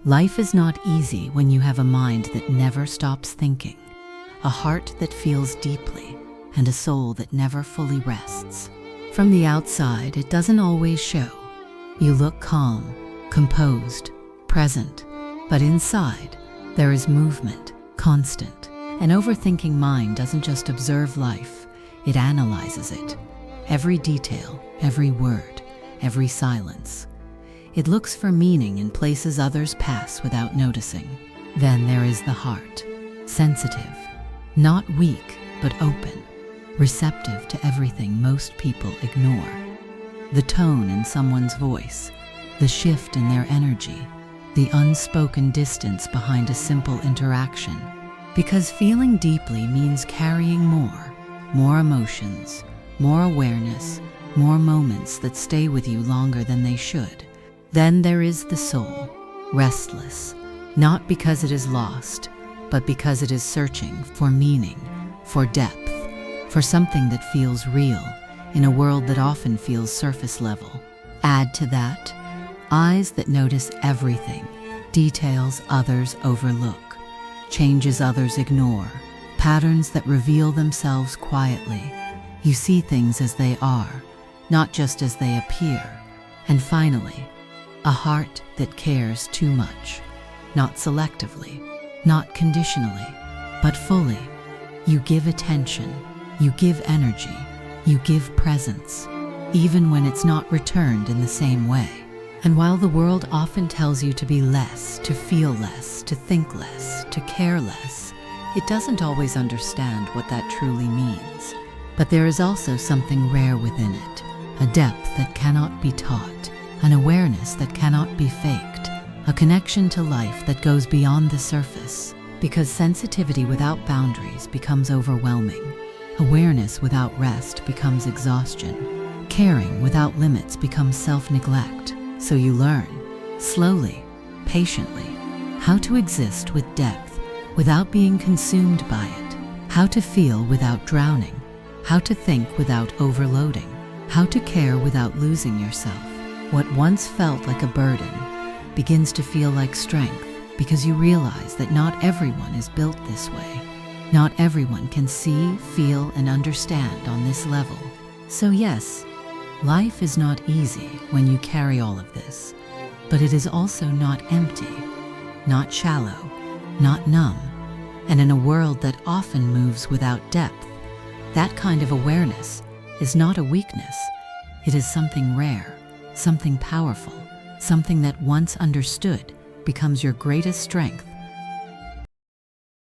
Life is not easy when you have a mind that never stops thinking, a heart that feels deeply, and a soul that never fully rests. From the outside, it doesn't always show. You look calm, composed, present, but inside, there is movement, constant. An overthinking mind doesn't just observe life, it analyzes it. Every detail, every word, every silence. It looks for meaning in places others pass without noticing. Then there is the heart, sensitive, not weak, but open, receptive to everything most people ignore. The tone in someone's voice, the shift in their energy, the unspoken distance behind a simple interaction. Because feeling deeply means carrying more emotions, more awareness, more moments that stay with you longer than they should. Then there is the soul, restless, not because it is lost, but because it is searching for meaning, for depth, for something that feels real in a world that often feels surface level. Add to that, eyes that notice everything, details others overlook, changes others ignore, patterns that reveal themselves quietly. You see things as they are, not just as they appear. And finally, a heart that cares too much, not selectively, not conditionally, but fully. You give attention, you give energy, you give presence, even when it's not returned in the same way. And while the world often tells you to be less, to feel less, to think less, to care less, it doesn't always understand what that truly means. But there is also something rare within it, a depth that cannot be taught, an awareness that cannot be faked, a connection to life that goes beyond the surface. Because sensitivity without boundaries becomes overwhelming. Awareness without rest becomes exhaustion. Caring without limits becomes self-neglect. So you learn, slowly, patiently, how to exist with depth without being consumed by it, how to feel without drowning, how to think without overloading, how to care without losing yourself. What once felt like a burden begins to feel like strength because you realize that not everyone is built this way. Not everyone can see, feel, and understand on this level. So yes, life is not easy when you carry all of this, but it is also not empty, not shallow, not numb. And in a world that often moves without depth, that kind of awareness is not a weakness. It is something rare, something powerful, something that once understood becomes your greatest strength